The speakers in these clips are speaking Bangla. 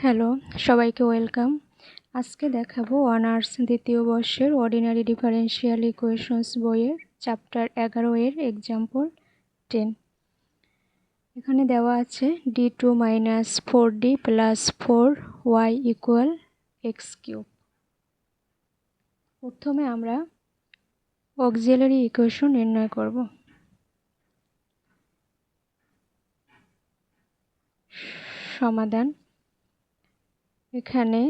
হ্যালো, সবাইকে ওয়েলকাম। আজকে দেখাবো অনার্স দ্বিতীয় বর্ষের অর্ডিনারি ডিফারেনশিয়াল ইকুয়েশনস বইয়ের চ্যাপ্টার 11 এর এক্সাম্পল 10। এখানে দেওয়া আছে d2 minus 4d plus 4y equal x cube. প্রথমে আমরা অক্সিলারি ইকুয়েশন নির্ণয় করব। সমাধান। এখানে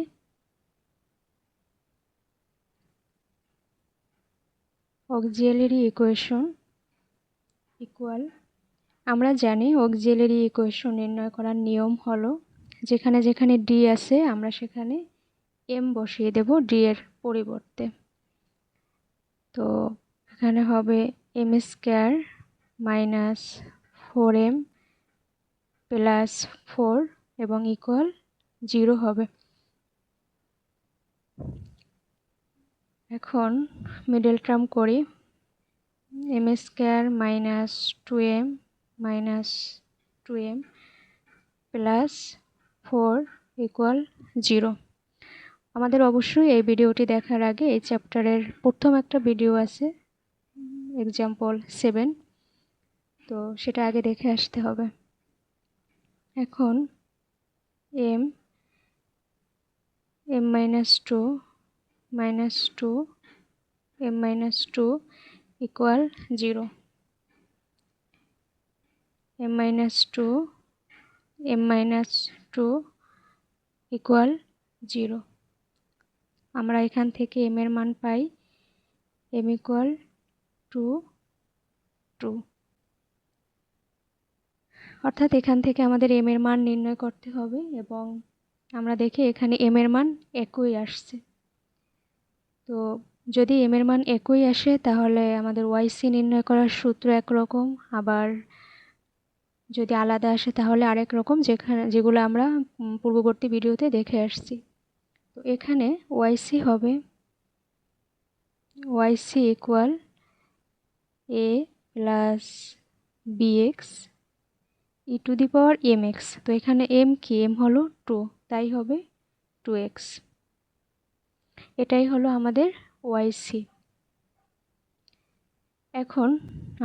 অক্সিলারি ইকুয়েশন ইকুয়াল, আমরা জানি অক্সিলারি ইকুয়েশন নির্ণয় করার নিয়ম হলো যেখানে যেখানে ডি আছে আমরা সেখানে এম বসিয়ে দেব ডি এর পরিবর্তে। তো এখানে হবে M square minus 4m plus 4 এবং ইকুয়াল 0 হবে। এখন মিডল টার্ম করি। M square minus 2m minus 2m plus 4 equal 0। আমাদের অবশ্যই এই ভিডিওটি দেখার আগে এই চ্যাপ্টারের প্রথম একটা ভিডিও আছে এক্সাম্পল 7, তো সেটা আগে দেখে আসতে হবে। এখন m minus 2 minus 2 m minus 2 equal 0। m minus 2 m minus 2 equal 0। আমরা এখান থেকে m এর মান পাই m ইকুয়াল 2 2, অর্থাৎ এখান থেকে আমাদের m এর মান নির্ণয় করতে হবে এবং আমরা দেখি এখানে m এর মান একই আসছে। তো যদি m এর মান একই আসে তাহলে আমাদের yc নির্ণয় করার সূত্র একরকম, আবার যদি আলাদা আসে তাহলে আরেক রকম, যেগুলো আমরা পূর্ববর্তী ভিডিওতে দেখে আসছি। তো এখানে yc হবে yc equal a plus bx E to the power mx। তো এখানে m কি, m হলো 2, তাই হবে 2x। এটাই হলো আমাদের yc। এখন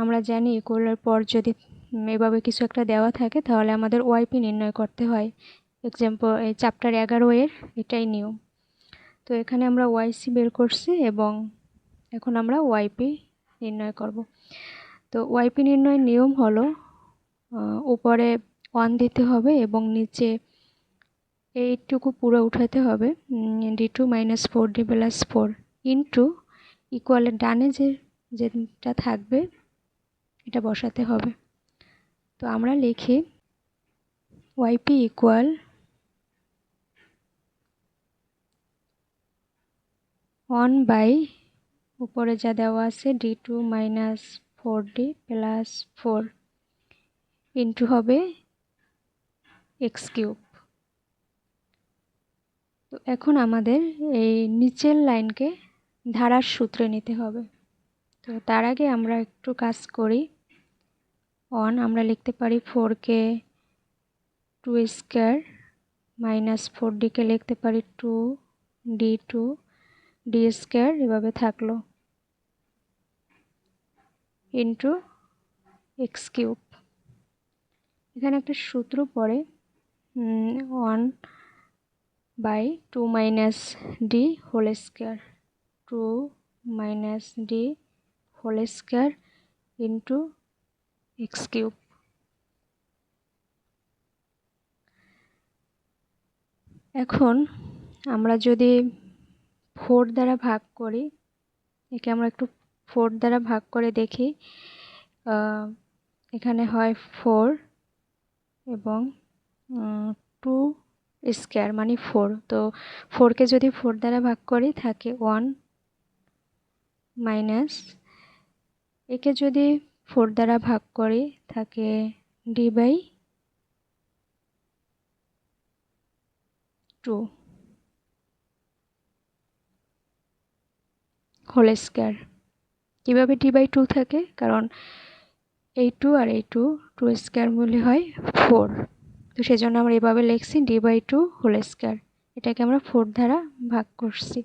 আমরা জানি ইকুয়ালের পর যদি এভাবে কিছু একটা দেওয়া থাকে তাহলে আমাদের yp নির্ণয় করতে হয়। এক্সাম্পল এই চ্যাপ্টার 11 এর এটাই নিয়ম। তো এখানে আমরা yc বের করছি এবং এখন আমরা yp নির্ণয় করব। তো yp নির্ণয়ের নিয়ম হলো উপরে 1 দিতে হবে এবং নিচে এইটুকু পুরো উঠাতে হবে, d2 minus 4d plus 4 into ইকুয়ালের ডানে যেটা থাকবে এটা বসাতে হবে। তো আমরা লিখি yp ইকুয়াল 1 বাই উপরে যা দেওয়া আছে d2 minus 4d plus 4 into হবে এক্স কিউব। তো এখন আমাদের এই নিচের লাইনকে ধারার সূত্রে নিতে হবে। তো তার আগে আমরা একটু কাজ করি। আমরা লিখতে পারি 4কে 2 স্কোয়ার মাইনাস 4dকে লিখতে পারি 2d স্কোয়ার, এভাবে থাকলো ইন্টু এক্স কিউব। এখানে একটা সূত্র পড়ে 1 by 2 minus d whole square, 2 minus d whole square into x cube. এখন আমরা যদি 4 দ্বারা ভাগ করি, একে আমরা একটু 4 দ্বারা ভাগ করে দেখি, এখানে হয় 4 এবং 2 স্কোয়ার মানে 4। তো 4কে যদি 4 দ্বারা ভাগ করি থাকে 1 মাইনাস, একে যদি 4 দ্বারা ভাগ করি থাকে ডি বাই 2 হোল স্কোয়ার। কীভাবে ডি বাই 2 থাকে, কারণ এই 2 আর এই 2 স্কোয়ার মূল্য হয় 4। তো সেজন্য আমরা এভাবে লিখছি d/2 হোল স্কয়ার, এটাকে আমরা 4 দ্বারা ভাগ করছি।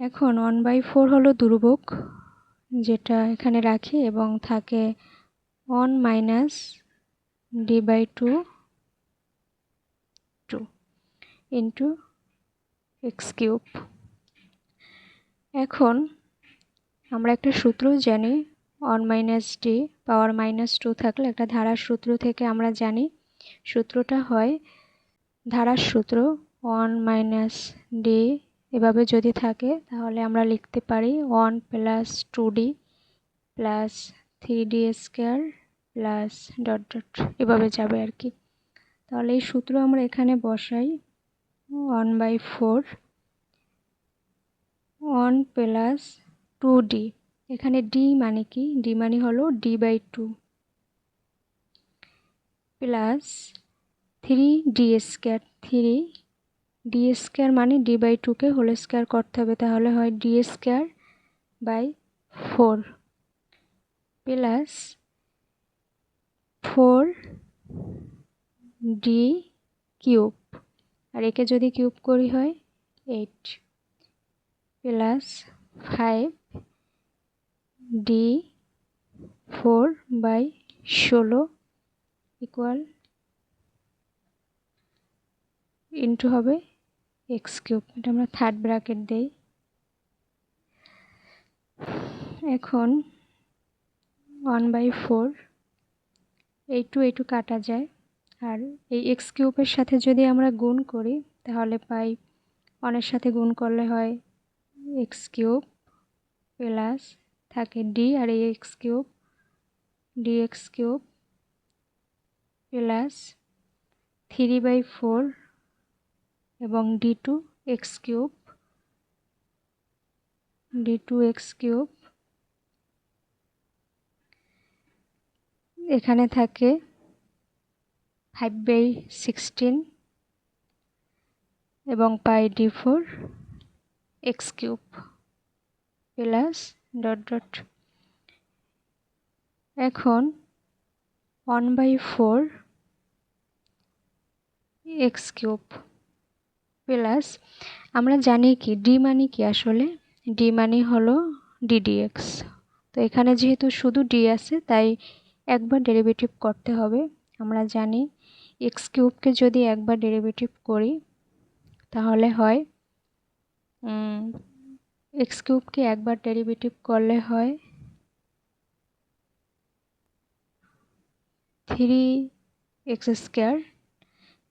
এখন 1/4 হলো ধ্রুবক, যেটা এখানে রাখি এবং থাকে 1 minus d/2 into x cube. এখন আমরা একটা সূত্র জানি, 1 মাইনাস ডি পাওয়ার -2 থাকলে একটা ধারার সূত্র থেকে আমরা জানি, সূত্রটা হয় ধারার সূত্র 1 মাইনাস ডি। এভাবে যদি থাকে তাহলে আমরা লিখতে পারি 1 plus 2d plus 3d square plus dot dot, এভাবে যাবে আর কি। তাহলে এই সূত্র আমরা এখানে বসাই, 1/4 1 প্লাস 2d, এখানে d মানে কি, d মানে হলো d/2 plus 3d square, 3d square মানে d/2 কে হোল স্কয়ার করতে হবে, তাহলে হয় d square by 4 plus 4d cube, আর একে যদি কিউব করি হয় 8 প্লাস 5d4/16 ইকুয়াল ইন্টু হবে এক্স কিউব। এটা আমরা থার্ড ব্র্যাকেট দেই। এখন 1/4 এই টু কাটা যায়, আর এই এক্স কিউবের সাথে যদি আমরা গুণ করি তাহলে পাই 1-এর সাথে গুণ করলে হয় এক্স কিউব প্লাস থাকে ডি, আর এই x cube dx cube plus 3/4 এবং d2 এক্স কিউব, এখানে থাকে 5/16 এবং pi d4 x cube plus dot dot. এখন 1/4 এক্স কিউব প্লাস, আমরা জানি কি ডি মানে কি, আসলে ডি মানে হলো ddx। তো এখানে যেহেতু শুধু ডি আছে তাই একবার ডেরিভেটিভ করতে হবে। আমরা জানি এক্স কিউবকে যদি একবার ডেরিভেটিভ করি তাহলে হয় এক্স কিউবকে একবার ডেরিভেটিভ করলে হয় 3x স্কয়ার।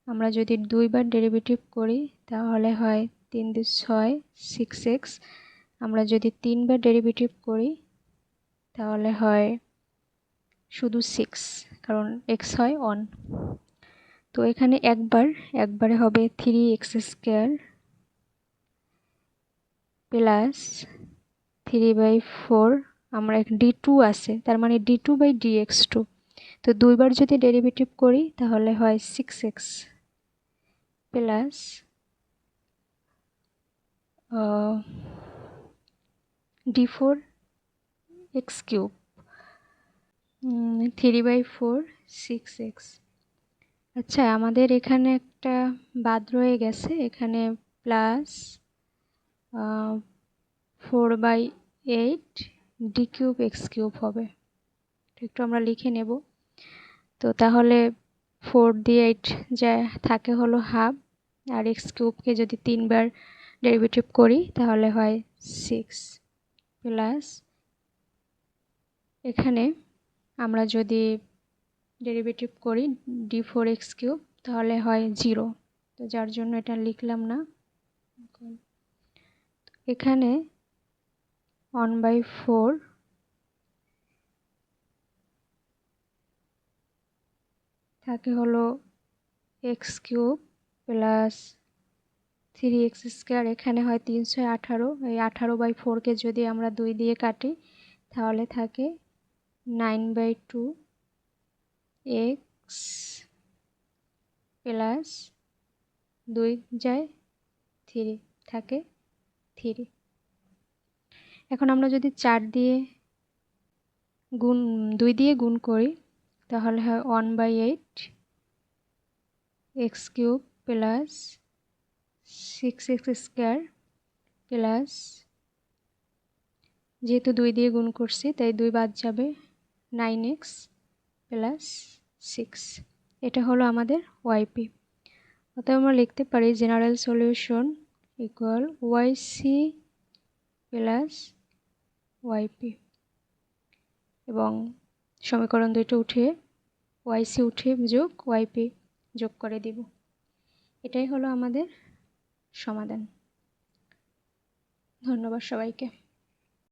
আমরা যদি দুইবার ডেরিভেটিভ করি তাহলে হয় 3 × 6 6x। আমরা যদি তিনবার ডেরিভেটিভ করি তাহলে হয় শুধু 6, কারণ x হয় 1। তো এখানে একবারে হবে 3x স্কয়ার প্লাস 3/4, আমরা d2 আছে তার মানে d2/dx2। তো দুইবার যদি ডেরিভেটিভ করি তাহলে হয় 6x plus d4 x cube 3/4 6x। আচ্ছা, আমাদের এখানে একটা বাদ রয়ে গেছে, এখানে প্লাস 4/8 d³ এক্স কিউব হবে, একটু আমরা লিখে নেব। তো তাহলে 4 দিয়ে 8 যা থাকে হলো হাফ, আর এক্স কিউবকে যদি তিনবার ডেরিভেটিভ করি তাহলে হয় 6 প্লাস, এখানে আমরা যদি ডেরিভেটিভ করি d4 এক্স কিউব তাহলে হয় 0, তো যার জন্য এটা লিখলাম না। এখানে 1/4 থাকে হলো x cube plus 3x square, এখানে হয় 318, এই 18/4কে যদি আমরা 2 দিয়ে কাটি তাহলে থাকে 9/2 x প্লাস 2 যায় 3 থাকে 3। এখন আমরা যদি 4 দিয়ে 2 দিয়ে গুণ করি তাহলে হয় 1/8 x cube plus 6x square plus, যেহেতু 2 দিয়ে গুণ করছি তাই 2 বাদ যাবে, 9x প্লাস 6। এটা হলো আমাদের ওয়াইপি। অতএব আমরা লিখতে পারি জেনারেল সলিউশন ইকুয়াল ওয়াইসি প্লাস ওয়াইপি, এবং সমীকরণ দুটো উঠিয়ে ওয়াইসি উঠিয়ে যোগ ওয়াইপি যোগ করে দিব। এটাই হলো আমাদের সমাধান। ধন্যবাদ সবাইকে।